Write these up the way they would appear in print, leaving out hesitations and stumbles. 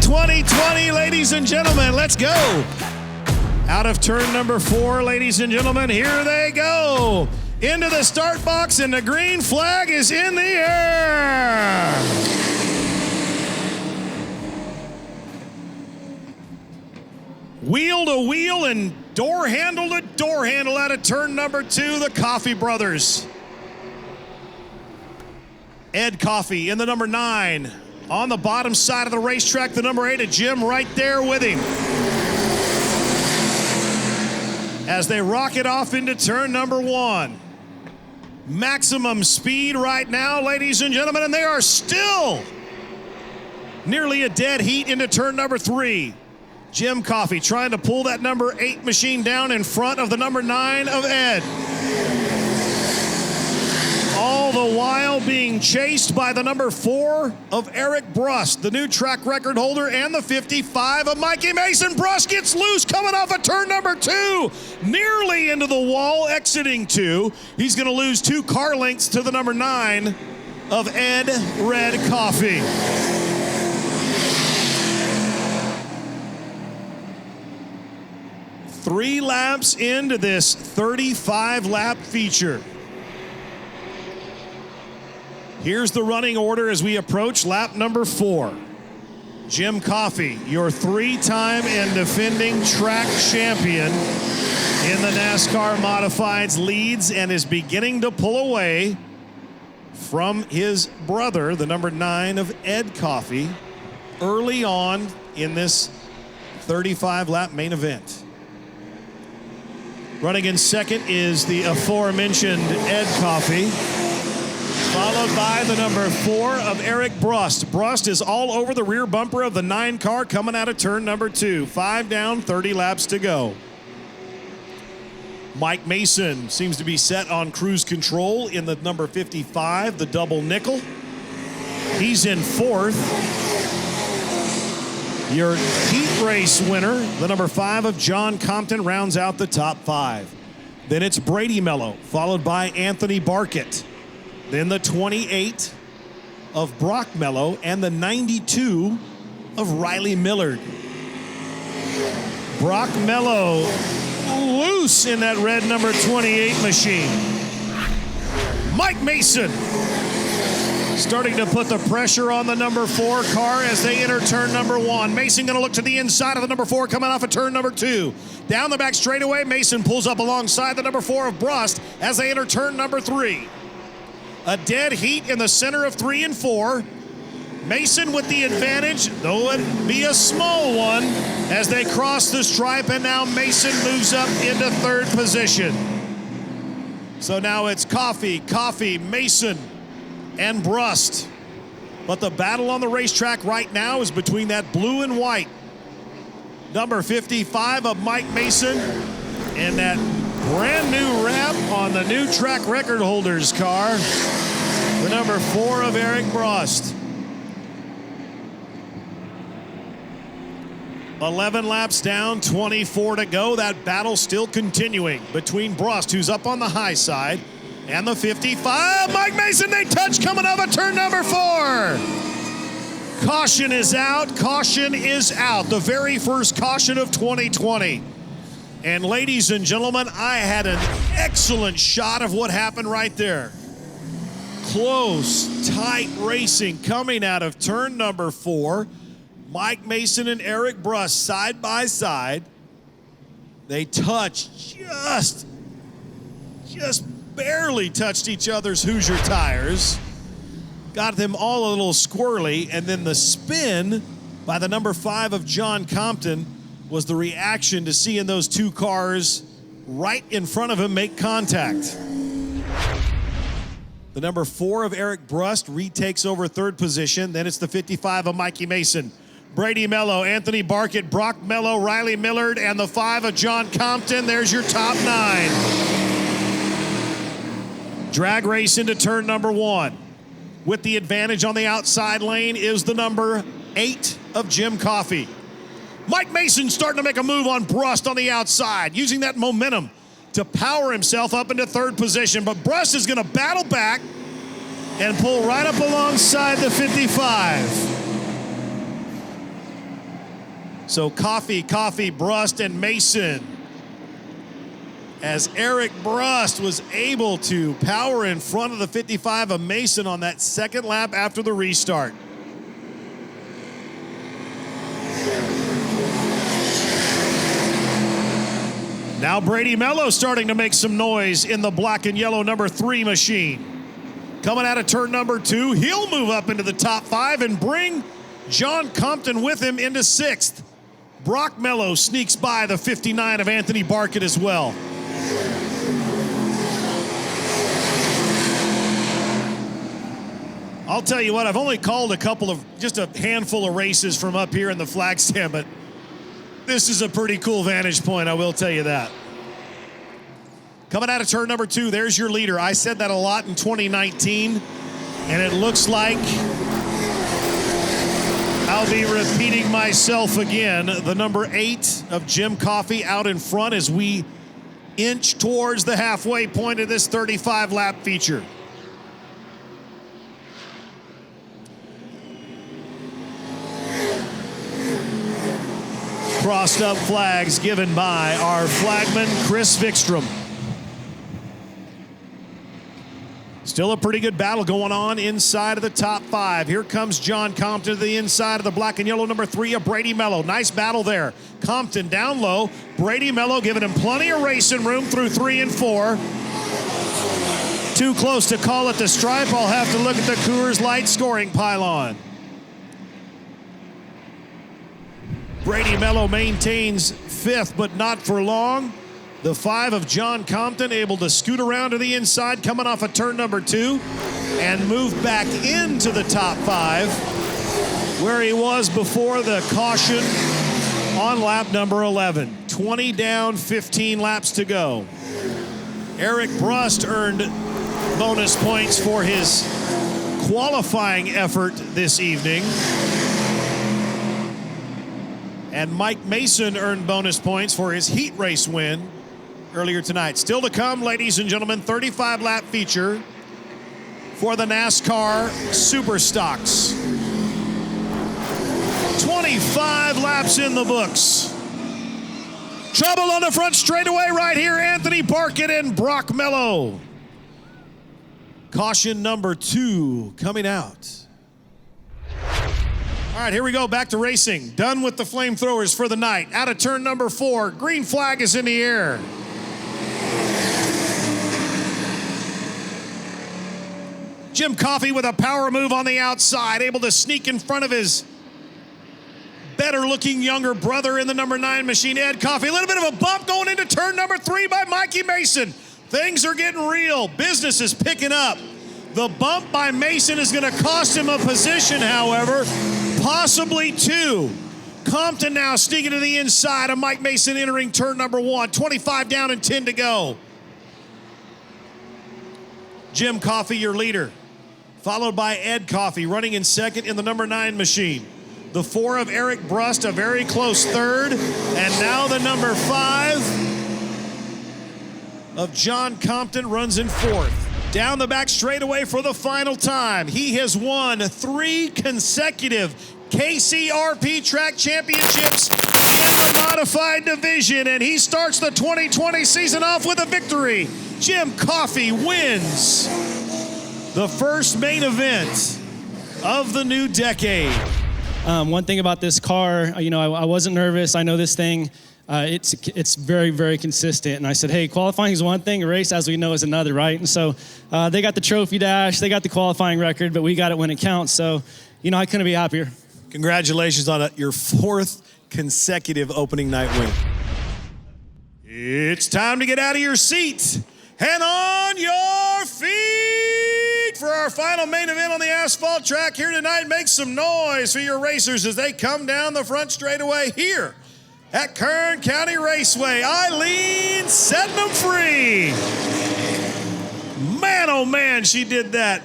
2020, ladies and gentlemen. Let's go. Out of turn number 4, ladies and gentlemen, here they go. Into the start box, and the green flag is in the air. Wheel to wheel and door handle to door handle out of turn number 2, the Coffey brothers. Ed Coffey in the number 9. On the bottom side of the racetrack, the number 8 of Jim right there with him. As they rocket off into turn number 1. Maximum speed right now, ladies and gentlemen, and they are still nearly a dead heat into turn number 3. Jim Coffey trying to pull that number 8 machine down in front of the number 9 of Ed. All the while being chased by the number 4 of Eric Brust, the new track record holder, and the 55 of Mikey Mason. Brust gets loose coming off of turn number 2, nearly into the wall, exiting 2. He's going to lose 2 car lengths to the number 9 of Ed Red Coffey. Three laps into this 35-lap feature. Here's the running order as we approach lap number 4. Jim Coffey, your 3-time and defending track champion in the NASCAR Modifieds, leads and is beginning to pull away from his brother, the number 9 of Ed Coffey, early on in this 35-lap main event. Running in second is the aforementioned Ed Coffey, followed by the number 4 of Eric Brust. Brust is all over the rear bumper of the 9 car coming out of turn number 2. 5 down, 30 laps to go. Mike Mason seems to be set on cruise control in the number 55, the double nickel. He's in 4th. Your heat race winner, the number 5 of John Compton, rounds out the top 5. Then it's Brady Mello, followed by Anthony Barkett. Then the 28 of Brock Mello and the 92 of Riley Millard. Brock Mello loose in that red number 28 machine. Mike Mason starting to put the pressure on the number 4 car as they enter turn number 1. Mason going to look to the inside of the number 4 coming off of turn number 2. Down the back straightaway, Mason pulls up alongside the number 4 of Brust as they enter turn number 3. A dead heat in the center of 3 and 4. Mason with the advantage, though it be a small one, as they cross the stripe, and now Mason moves up into 3rd position. So now it's Coffey, Mason, and Brust. But the battle on the racetrack right now is between that blue and white number 55 of Mike Mason and that brand new wrap on the new track record holders car, the number 4 of Eric Brust. 11 laps down, 24 to go. That battle still continuing between Brust, who's up on the high side, and the 55. Mike Mason, they touch coming off of turn number 4. Caution is out. Caution is out. The very first caution of 2020. And ladies and gentlemen, I had an excellent shot of what happened right there. Close, tight racing coming out of turn number 4. Mike Mason and Eric Brust side by side. They touched just barely touched each other's Hoosier tires. Got them all a little squirrely, and then the spin by the number 5 of John Compton was the reaction to seeing those 2 cars right in front of him make contact. The number 4 of Eric Brust retakes over 3rd position. Then it's the 55 of Mikey Mason. Brady Mello, Anthony Barkett, Brock Mello, Riley Millard, and the 5 of John Compton. There's your top 9. Drag race into turn number 1. With the advantage on the outside lane is the number 8 of Jim Coffey. Mike Mason starting to make a move on Brust on the outside, using that momentum to power himself up into 3rd position. But Brust is going to battle back and pull right up alongside the 55. So Coffey, Brust, and Mason. As Eric Brust was able to power in front of the 55 of Mason on that second lap after the restart. Now Brady Mello starting to make some noise in the black and yellow number 3 machine. Coming out of turn number 2, he'll move up into the top 5 and bring John Compton with him into 6th. Brock Mello sneaks by the 59 of Anthony Barkett as well. I'll tell you what, I've only called just a handful of races from up here in the flag stand, but this is a pretty cool vantage point, I will tell you that. Coming out of turn number 2, there's your leader. I said that a lot in 2019, and it looks like I'll be repeating myself again. The number 8 of Jim Coffey out in front as we inch towards the halfway point of this 35-lap feature. Crossed up flags given by our flagman, Chris Vikstrom. Still a pretty good battle going on inside of the top 5. Here comes John Compton to the inside of the black and yellow number 3 of Brady Mello. Nice battle there. Compton down low. Brady Mello giving him plenty of racing room through 3 and 4. Too close to call it the stripe. I'll have to look at the Coors Light scoring pylon. Brady Mello maintains 5th, but not for long. The 5 of John Compton able to scoot around to the inside, coming off of turn number 2, and move back into the top 5, where he was before the caution on lap number 11. 20 down, 15 laps to go. Eric Brust earned bonus points for his qualifying effort this evening. And Mike Mason earned bonus points for his heat race win earlier tonight. Still to come, ladies and gentlemen, 35-lap feature for the NASCAR Superstocks. 25 laps in the books. Trouble on the front straightaway right here. Anthony Barkett and Brock Mello. Caution number 2 coming out. All right, here we go, back to racing. Done with the flamethrowers for the night. Out of turn number 4, green flag is in the air. Jim Coffey with a power move on the outside, able to sneak in front of his better-looking younger brother in the number 9 machine, Ed Coffey. A little bit of a bump going into turn number 3 by Mikey Mason. Things are getting real. Business is picking up. The bump by Mason is going to cost him a position, however, possibly 2. Compton now sneaking to the inside of Mike Mason entering turn number 1. 25 down and 10 to go. Jim Coffey, your leader, followed by Ed Coffey, running in second in the number 9 machine. The 4 of Eric Brust, a very close third. And now the number 5 of John Compton runs in 4th. Down the back straightaway for the final time. He has won 3 consecutive KCRP track championships in the modified division, and he starts the 2020 season off with a victory. Jim Coffey wins the first main event of the new decade. One thing about this car, I wasn't nervous. I know this thing. It's very, very consistent. And I said, hey, qualifying is one thing, a race, as we know, is another, right? And so they got the trophy dash, they got the qualifying record, but we got it when it counts. So, I couldn't be happier. Congratulations on your 4th consecutive opening night win. It's time to get out of your seat and on your feet for our final main event on the asphalt track here tonight. Make some noise for your racers as they come down the front straightaway here at Kern County Raceway. Eileen setting them free. Man, oh man, she did that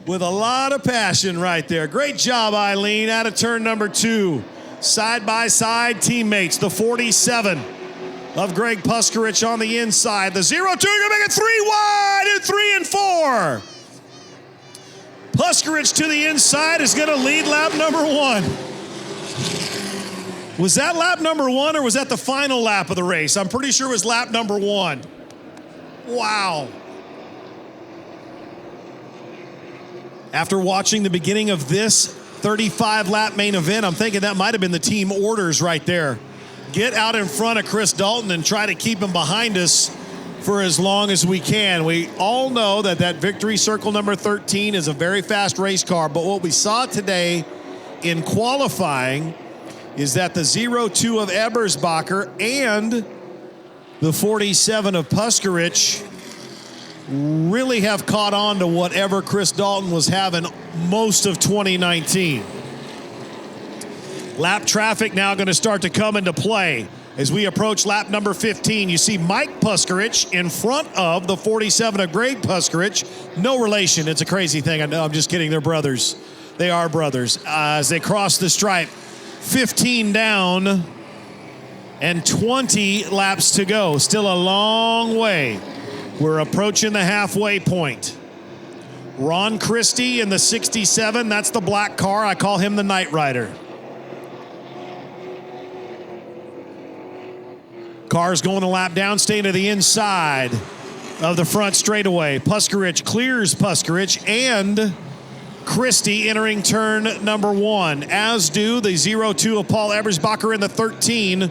with a lot of passion right there. Great job, Eileen, out of turn number 2. Side-by-side teammates, the 47 of Greg Puskarich on the inside. The 0-2, you're gonna make it 3 wide in 3 and 4. Puskarich to the inside is gonna lead lap number 1. Was that lap number 1 or was that the final lap of the race? I'm pretty sure it was lap number 1. Wow. After watching the beginning of this 35-lap main event, I'm thinking that might have been the team orders right there. Get out in front of Chris Dalton and try to keep him behind us for as long as we can. We all know that victory circle number 13 is a very fast race car, but what we saw today in qualifying is that the 02 of Ebersbacher and the 47 of Puskarich really have caught on to whatever Chris Dalton was having most of 2019. Lap traffic now going to start to come into play. As we approach lap number 15, you see Mike Puskarich in front of the 47 of Greg Puskarich. No relation. It's a crazy thing. I know. I'm just kidding. They're brothers. They are brothers. As they cross the stripe, 15 down and 20 laps to go. Still a long way. We're approaching the halfway point. Ron Christie in the 67. That's the black car. I call him the Knight Rider. Car's going a lap down, staying to the inside of the front straightaway. Puskarich clears Puskarich and Christie entering turn number 1, as do the 02 of Paul Ebersbacher and the 13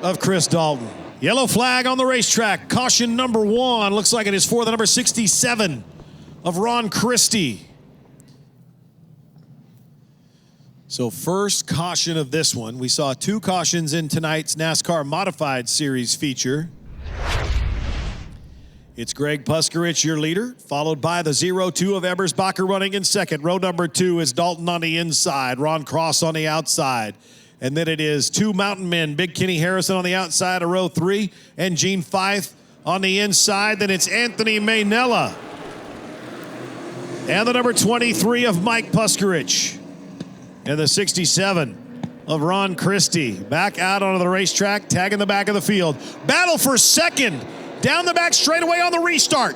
of Chris Dalton. Yellow flag on the racetrack. Caution number 1. Looks like it is for the number 67 of Ron Christie. So first caution of this one. We saw 2 cautions in tonight's NASCAR Modified Series feature. It's Greg Puskarich, your leader, followed by the 02 of Ebersbacher running in second. Row number 2 is Dalton on the inside, Ron Cross on the outside. And then it is 2 Mountain Men, Big Kenny Harrison on the outside of row 3, and Gene Fife on the inside. Then it's Anthony Maynella and the number 23 of Mike Puskarich. And the 67 of Ron Christie back out onto the racetrack, tagging the back of the field. Battle for second down the back straightaway on the restart.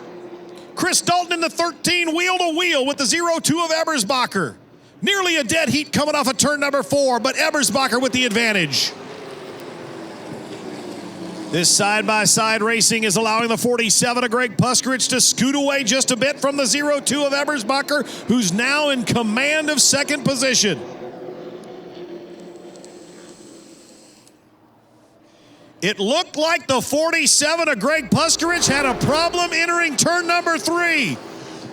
Chris Dalton in the 13, wheel to wheel with the 02 of Ebersbacher. Nearly a dead heat coming off of turn number 4, but Ebersbacher with the advantage. This side-by-side racing is allowing the 47 of Greg Puskarich to scoot away just a bit from the 02 of Ebersbacher, who's now in command of second position. It looked like the 47 of Greg Puskarich had a problem entering turn number 3.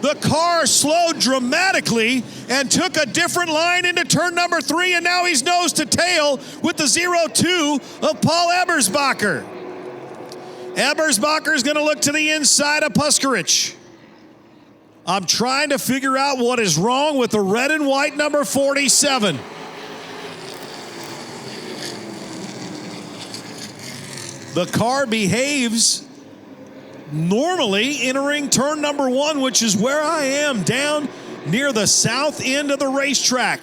The car slowed dramatically and took a different line into turn number 3, and now he's nose to tail with the 02 of Paul Ebersbacher. Ebersbacher is going to look to the inside of Puskarich. I'm trying to figure out what is wrong with the red and white number 47. The car behaves normally entering turn number 1, which is where I am, down near the south end of the racetrack,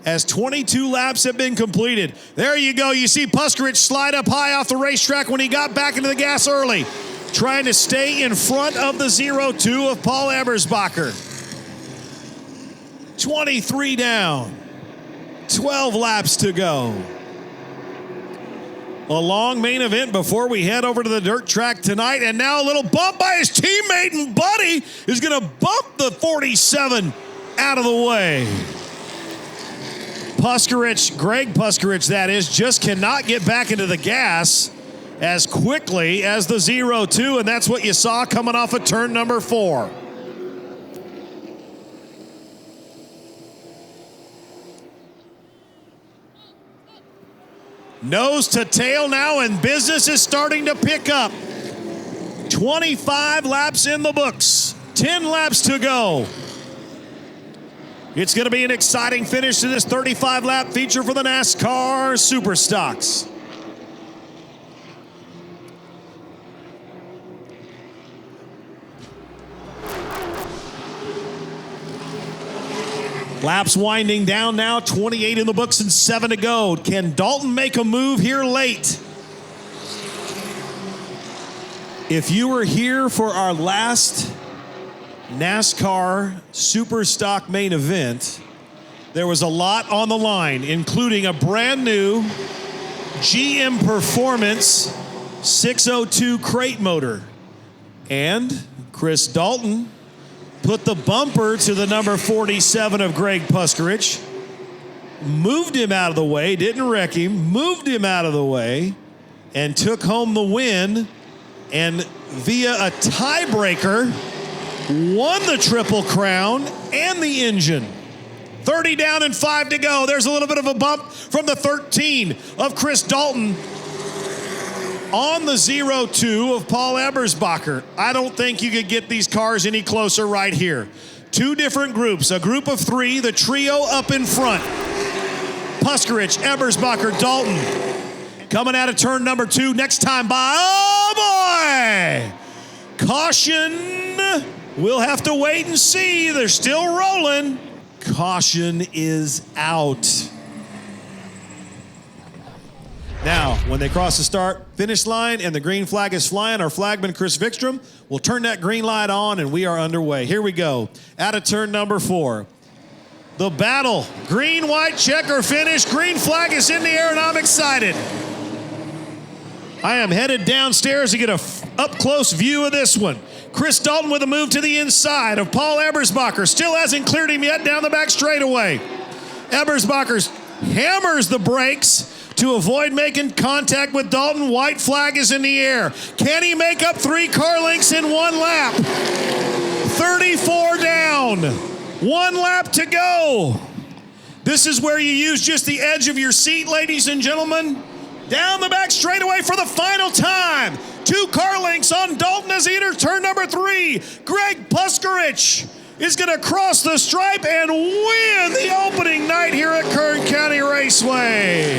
as 22 laps have been completed. There you go. You see Puskarich slide up high off the racetrack when he got back into the gas early, trying to stay in front of the 02 of Paul Ebersbacher. 23 down, 12 laps to go. A long main event before we head over to the dirt track tonight, and now a little bump by his teammate and buddy is going to bump the 47 out of the way. Puskarich, Greg Puskarich that is, just cannot get back into the gas as quickly as the 02, and that's what you saw coming off of turn number 4. Nose to tail now, and business is starting to pick up. 25 laps in the books, 10 laps to go. It's going to be an exciting finish to this 35-lap feature for the NASCAR Superstocks. Laps winding down now, 28 in the books and 7 to go. Can Dalton make a move here late? If you were here for our last NASCAR Superstock main event, There was a lot on the line, including a brand new GM Performance 602 crate motor. And Chris Dalton put the bumper to the number 47 of Greg Puskarich, moved him out of the way, didn't wreck him, moved him out of the way, and took home the win, and via a tiebreaker, won the Triple Crown and the engine. 30 down and 5 to go. There's a little bit of a bump from the 13 of Chris Dalton on the 0-2 of Paul Ebersbacher. I don't think you could get these cars any closer right here. Two different groups, a group of three, the trio up in front. Puskarich, Ebersbacher, Dalton. Coming out of turn number 2, next time by, oh boy! Caution, we'll have to wait and see. They're still rolling. Caution is out. Now, when they cross the start-finish line and the green flag is flying, our flagman, Chris Vikstrom, will turn that green light on and we are underway. Here we go. Out of turn number 4. The battle. Green, white, checker finish. Green flag is in the air and I'm excited. I am headed downstairs to get a up-close view of this one. Chris Dalton with a move to the inside of Paul Ebersbacher. Still hasn't cleared him yet down the back straightaway. Ebersbacher hammers the brakes to avoid making contact with Dalton. White flag is in the air. Can he make up 3 car lengths in 1 lap? 34 down. 1 lap to go. This is where you use just the edge of your seat, ladies and gentlemen. Down the back straightaway for the final time. 2 car lengths on Dalton as he enters turn number 3. Greg Puskarich is going to cross the stripe and win the opening night here at Kern County Raceway.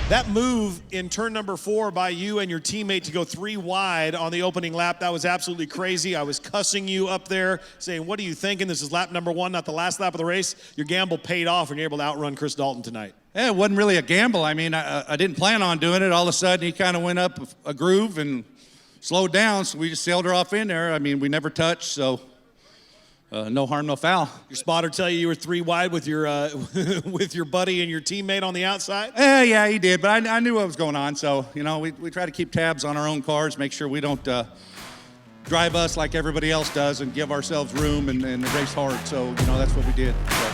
That move in turn number 4 by you and your teammate to go 3 wide on the opening lap, that was absolutely crazy. I was cussing you up there, saying, what are you thinking? This is lap number 1, not the last lap of the race. Your gamble paid off and you're able to outrun Chris Dalton tonight. Yeah, it wasn't really a gamble. I mean, I didn't plan on doing it. All of a sudden, he kind of went up a groove and slowed down, so we just sailed her off in there. I mean, we never touched, so no harm, no foul. Your spotter tell you were 3 wide with your with your buddy and your teammate on the outside? Yeah, he did, but I knew what was going on, so, you know, we try to keep tabs on our own cars, make sure we don't drive us like everybody else does and give ourselves room and race hard, so, you know, that's what we did. So.